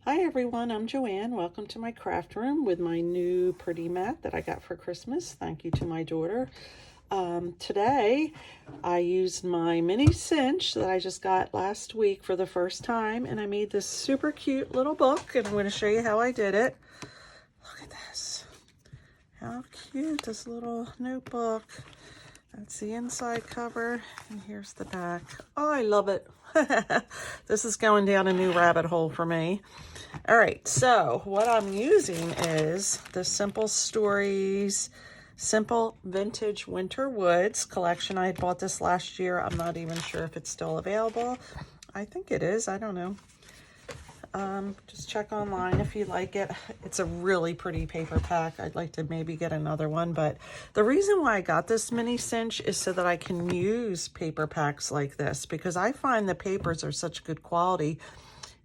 Hi everyone, I'm Joanne. Welcome to my craft room with my new pretty mat that I got for Christmas. Thank you to my daughter. Today I used my Mini-Cinch that I just got last week for the first time, and I made this super cute little book, and I'm going to show you how I did it. Look at this. How cute, this little notebook. That's the inside cover, and here's the back. Oh, I love it. This is going down a new rabbit hole for me. All right, so what I'm using is the Simple Stories Simple Vintage Winter Woods collection. I had bought this last year. I'm not even sure if it's still available. I think it is. I don't know. Just check online if you like it. It's a really pretty paper pack. I'd like to maybe get another one, but the reason why I got this Mini-Cinch is so that I can use paper packs like this, because I find the papers are such good quality.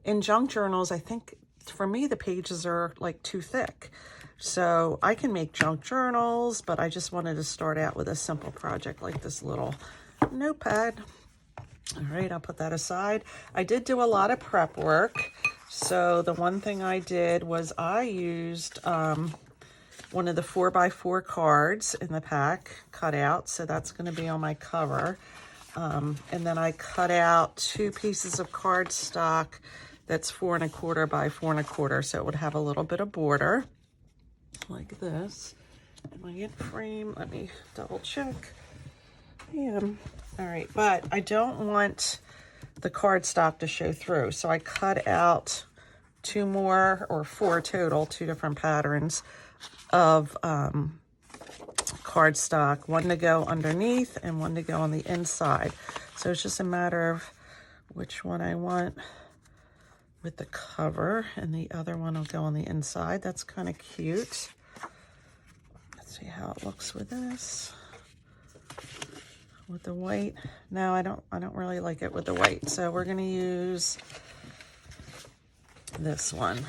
In junk journals, I think for me the pages are like too thick. So I can make junk journals, but I just wanted to start out with a simple project like this little notepad. All right, I'll put that aside. I did do a lot of prep work. So the one thing I did was I used one of the 4x4 cards in the pack cut out. So that's going to be on my cover. And then I cut out 2 pieces of cardstock that's 4 1/4 by 4 1/4. So it would have a little bit of border like this. Am I in frame? Let me double check. I am. All right, but I don't want the cardstock to show through. So I cut out 2 more, or 4 total, 2 different patterns of cardstock, one to go underneath and one to go on the inside. So it's just a matter of which one I want with the cover, and the other one will go on the inside. That's kind of cute. Let's see how it looks with this. With the white. No, I don't really like it with the white. So we're going to use this one.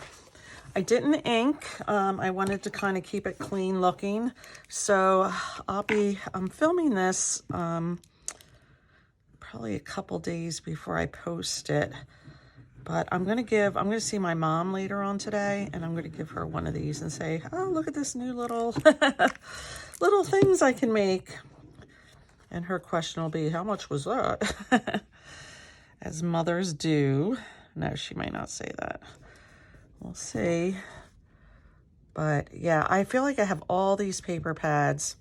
I didn't ink. I wanted to kind of keep it clean looking. So I'm filming this probably a couple days before I post it. But I'm going to see my mom later on today, and I'm going to give her one of these and say, oh, look at this new little things I can make. And her question will be, how much was that? As mothers do. No, she might not say that. We'll see. But yeah, I feel like I have all these paper pads.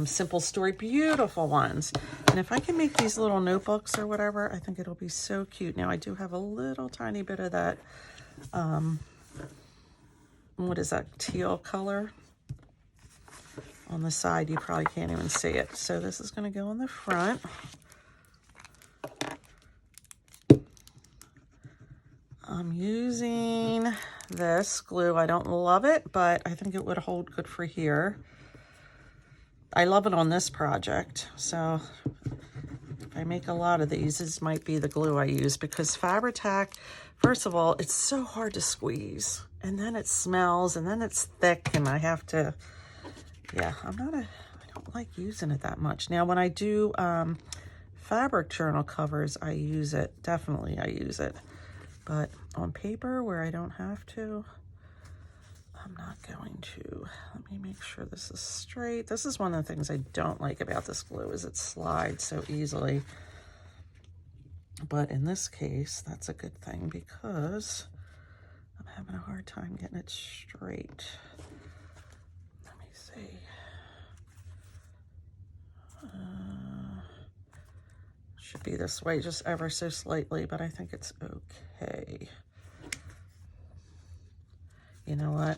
Simple Story, beautiful ones. And if I can make these little notebooks or whatever, I think it'll be so cute. Now I do have a little tiny bit of that, what is that, teal color on the side. You probably can't even see it. So this is going to go on the front. I'm using this glue. I don't love it, but I think it would hold good for here. I love it on this project. So if I make a lot of these, this might be the glue I use, because Fabri-Tac, first of all, it's so hard to squeeze, and then it smells, and then it's thick, and I have to, yeah, I don't like using it that much. Now, when I do fabric journal covers, I use it. Definitely I use it. But on paper where I don't have to, I'm not going to. Let me make sure this is straight. This is one of the things I don't like about this glue, is it slides so easily. But in this case, that's a good thing, because I'm having a hard time getting it straight. Let me see. Should be this way, just ever so slightly, but I think it's okay. You know what?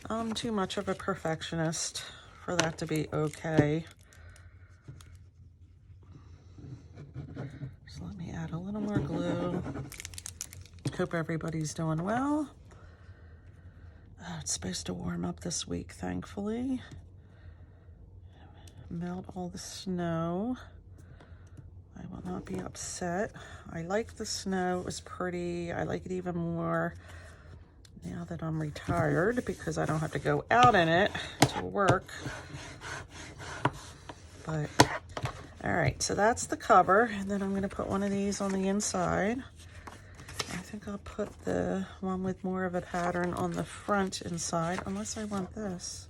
I'm too much of a perfectionist for that to be okay. So let me add a little more glue. Hope everybody's doing well. It's supposed to warm up this week, thankfully. Melt all the snow. I will not be upset. I like the snow. It was pretty. I like it even more now that I'm retired, because I don't have to go out in it to work. But all right, so that's the cover, and then I'm going to put one of these on the inside. I think I'll put the one with more of a pattern on the front inside, unless I want this.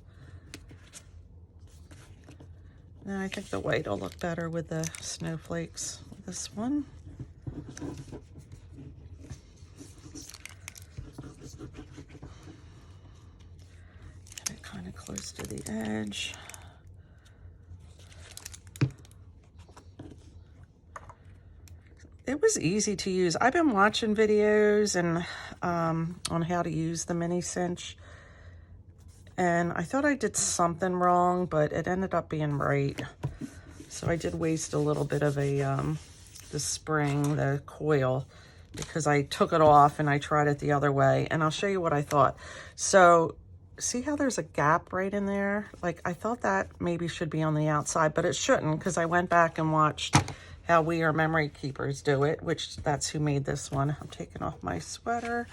And I think the white will look better with the snowflakes. This one. Get it kind of close to the edge. It was easy to use. I've been watching videos and on how to use the Mini-Cinch, and I thought I did something wrong, but it ended up being right. So I did waste a little bit of the spring, the coil, because I took it off and I tried it the other way, and I'll show you what I thought. So see how there's a gap right in there? Like, I thought that maybe should be on the outside, but it shouldn't, because I went back and watched how We Are Memory Keepers do it, which that's who made this one. I'm taking off my sweater.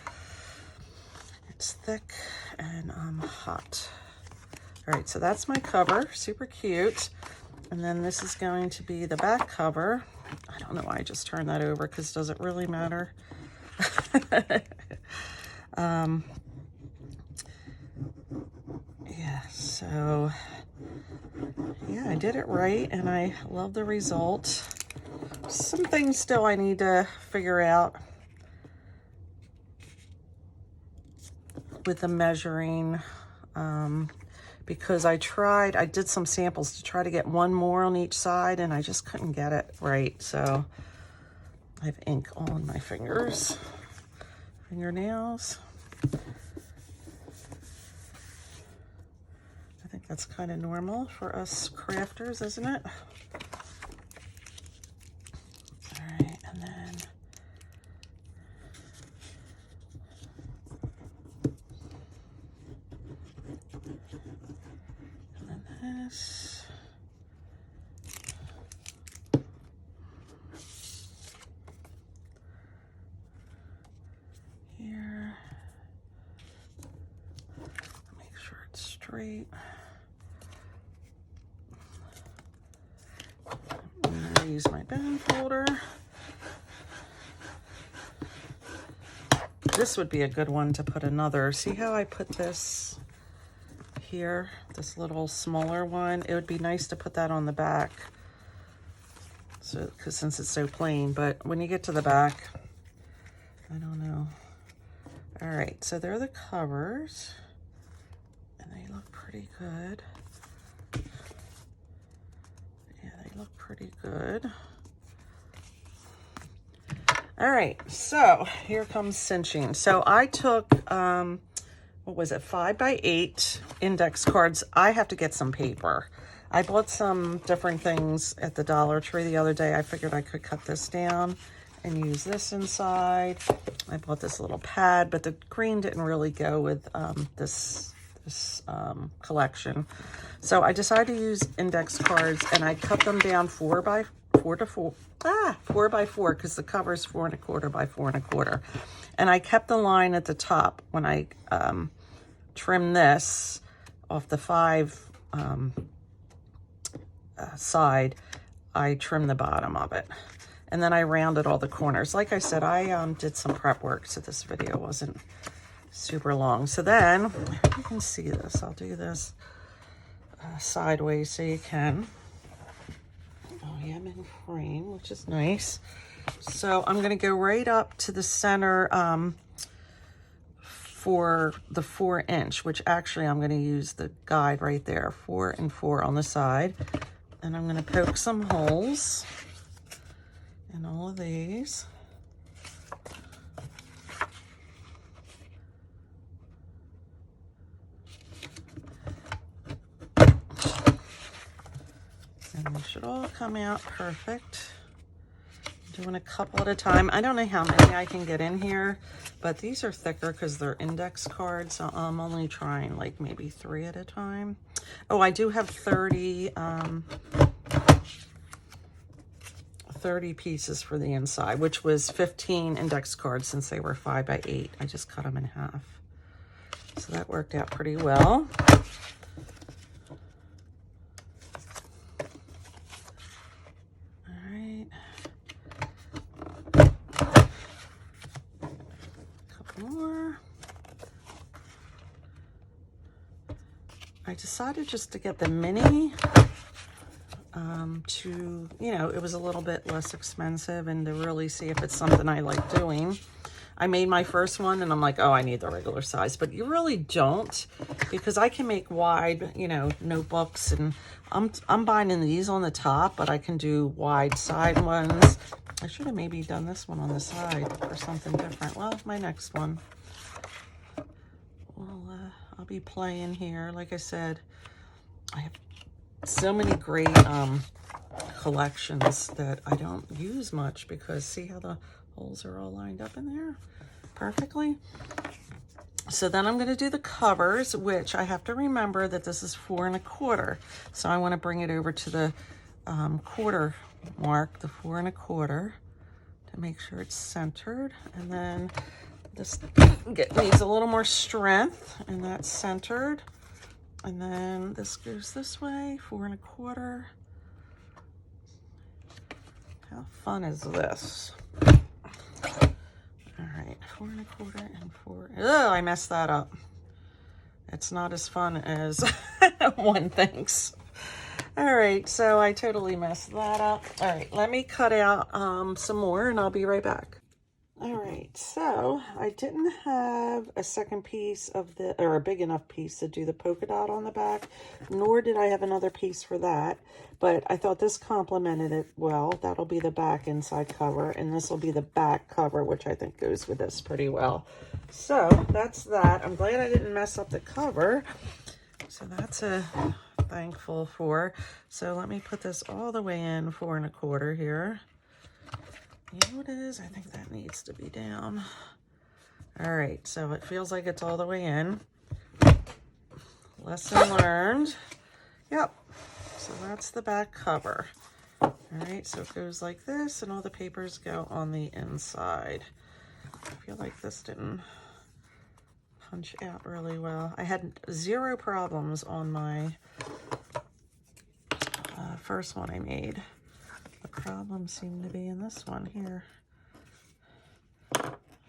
It's thick and hot. All right, so that's my cover, super cute. And then this is going to be the back cover. I don't know why I just turned that over, because does it really matter? Yeah, so yeah, I did it right, and I love the result. Some things still I need to figure out with the measuring, because I did some samples to try to get one more on each side, and I just couldn't get it right. So I have ink all on my fingernails. I think that's kind of normal for us crafters, isn't it? This. Here. Make sure it's straight. I'm gonna use my bend folder. This would be a good one to put another. See how I put this here, this little smaller one? It would be nice to put that on the back, so because since it's so plain, but when you get to the back, I don't know. All right, so they're the covers, and they look pretty good. Yeah, they look pretty good. All right, so here comes cinching. So I took what was it, 5x8 index cards. I have to get some paper. I bought some different things at the Dollar Tree the other day. I figured I could cut this down and use this inside. I bought this little pad, but the green didn't really go with this collection. So I decided to use index cards, and I cut them down 4 by 4 because the cover is 4 1/4 by 4 1/4. And I kept the line at the top when I trimmed this off the 5 side. I trimmed the bottom of it, and then I rounded all the corners. Like I said, I did some prep work, so this video wasn't super long. So then, you can see this. I'll do this sideways so you can. Oh yeah, I'm in frame, which is nice. So I'm going to go right up to the center for the 4-inch, which actually I'm going to use the guide right there, 4 and 4 on the side. And I'm going to poke some holes in all of these. And they should all come out perfect. I'm doing a couple at a time. I don't know how many I can get in here, but these are thicker because they're index cards. So I'm only trying like maybe 3 at a time. Oh, I do have 30 pieces for the inside, which was 15 index cards since they were 5x8. I just cut them in half. So that worked out pretty well. decided just to get the mini to, you know, it was a little bit less expensive, and to really see if it's something I like doing. I made my first one and I'm like, oh, I need the regular size, but you really don't, because I can make wide, you know, notebooks, and I'm binding these on the top, but I can do wide side ones. I should have maybe done this one on the side or something different. Well, my next one. Well, I'll be playing here. Like I said, I have so many great collections that I don't use much, because see how the holes are all lined up in there perfectly. So then I'm going to do the covers, which I have to remember that this is 4 1/4. So I want to bring it over to the quarter mark, the 4 1/4, to make sure it's centered. And then this needs a little more strength, and that's centered. And then this goes this way, 4 1/4. How fun is this? All right, 4 1/4 and 4. Oh, I messed that up. It's not as fun as one thinks. All right, so I totally messed that up. All right, let me cut out some more, and I'll be right back. All right, so I didn't have a second piece of the, or a big enough piece to do the polka dot on the back, nor did I have another piece for that, but I thought this complemented it well. That'll be the back inside cover, and this will be the back cover, which I think goes with this pretty well. So that's that. I'm glad I didn't mess up the cover, so that's a thankful for. So let me put this all the way in 4 1/4 here. You know what it is? I think that needs to be down. All right, so it feels like it's all the way in. Lesson learned. Yep, so that's the back cover. All right, so it goes like this, and all the papers go on the inside. I feel like this didn't punch out really well. I had 0 problems on my first one I made. The problem seemed to be in this one here.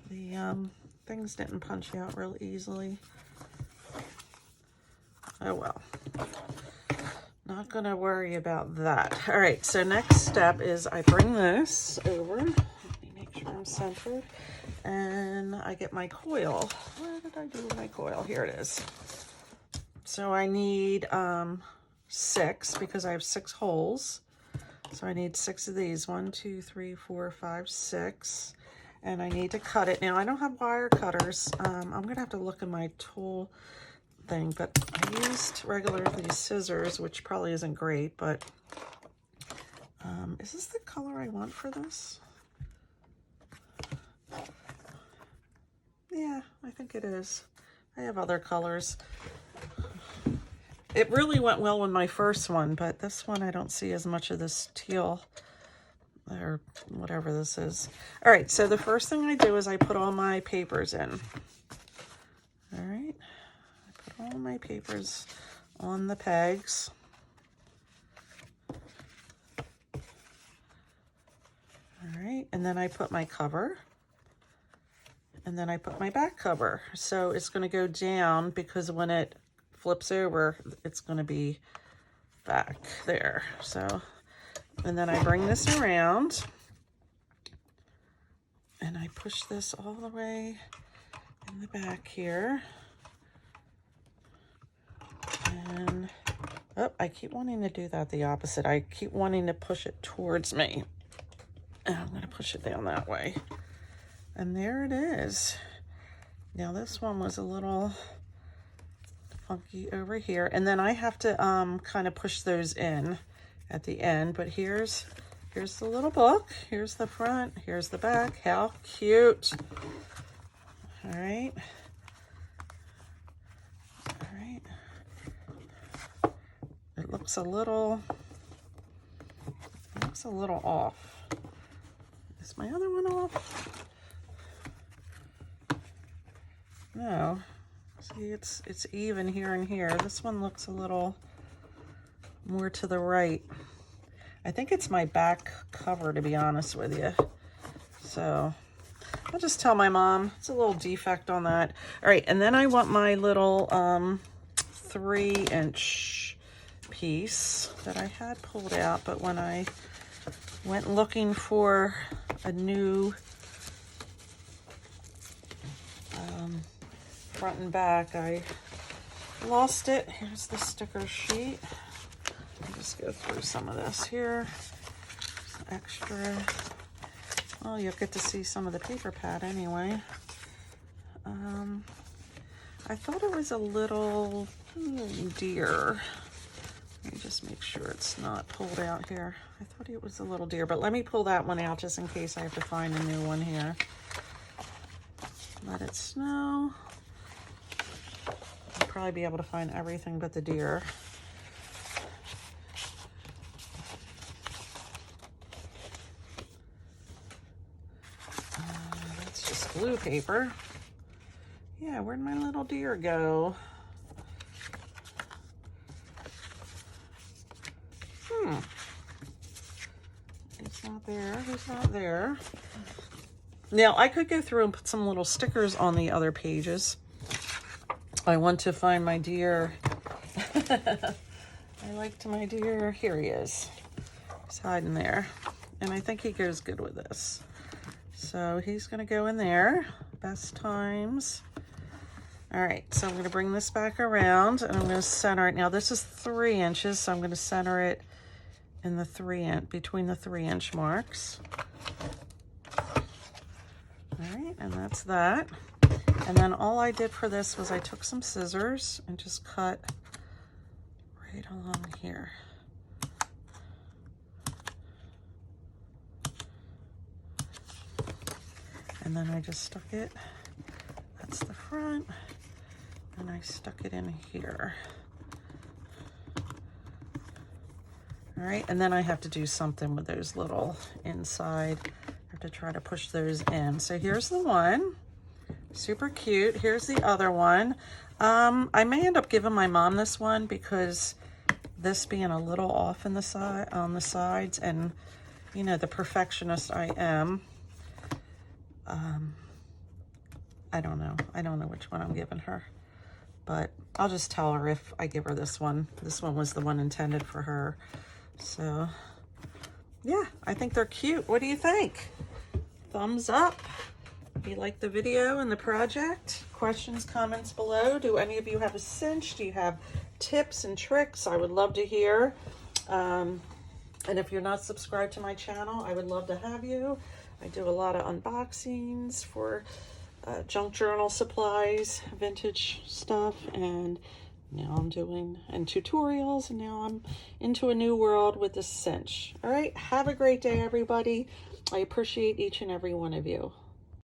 The things didn't punch out real easily. Oh well. Not gonna worry about that. All right, so next step is I bring this over. Let me make sure I'm centered. And I get my coil. Where did I do my coil? Here it is. So I need 6, because I have 6 holes. So I need 6 of these. 1, 2, 3, 4, 5, 6. And I need to cut it. Now, I don't have wire cutters. I'm going to have to look in my tool thing, but I used these scissors, which probably isn't great, but is this the color I want for this? Yeah, I think it is. I have other colors. It really went well with my first one, but this one I don't see as much of this teal or whatever this is. All right, so the first thing I do is I put all my papers in. All right, I put all my papers on the pegs. All right, and then I put my cover. And then I put my back cover. So it's going to go down, because when it flips over, it's going to be back there. So, and then I bring this around, and I push this all the way in the back here. And, oh, I keep wanting to do that the opposite. I keep wanting to push it towards me. And I'm going to push it down that way. And there it is. Now this one was a little funky over here, and then I have to kind of push those in at the end. But here's the little book. Here's the front. Here's the back. How cute! All right, all right. It looks a little off. Is my other one off? No. See, it's even here and here. This one looks a little more to the right. I think it's my back cover, to be honest with you. So I'll just tell my mom it's a little defect on that. All right, and then I want my little 3-inch piece that I had pulled out, but when I went looking for a new front and back, I lost it. Here's the sticker sheet. I'll just go through some of this here. Some extra. Well, you'll get to see some of the paper pad anyway. I thought it was a little deer. Let me just make sure it's not pulled out here. I thought it was a little deer, but let me pull that one out just in case I have to find a new one here. Let it snow. I'll probably be able to find everything but the deer. That's just glue paper. Yeah, where'd my little deer go? He's not there, he's not there. Now, I could go through and put some little stickers on the other pages. I want to find my deer. I liked my deer. Here he is. He's hiding there. And I think he goes good with this. So he's going to go in there. Best times. All right, so I'm going to bring this back around and I'm going to center it. Now, this is 3 inches, so I'm going to center it in the between the 3-inch marks. All right, and that's that. And then all I did for this was I took some scissors and just cut right along here. And then I just stuck it, that's the front, and I stuck it in here. All right, and then I have to do something with those little inside. I have to try to push those in. So here's the one, super cute. Here's the other one. I may end up giving my mom this one because this being a little off in the side, on the sides, and you know, the perfectionist I am, I don't know. I don't know which one I'm giving her, but I'll just tell her if I give her this one. This one was the one intended for her. So yeah, I think they're cute. What do you think? Thumbs up if you like the video and the project. Questions, comments below. Do any of you have a cinch? Do you have tips and tricks? I would love to hear. And if you're not subscribed to my channel, I would love to have you. I do a lot of unboxings for junk journal supplies, vintage stuff, and now I'm doing tutorials, and now I'm into a new world with the cinch. All right, have a great day, everybody. I appreciate each and every one of you.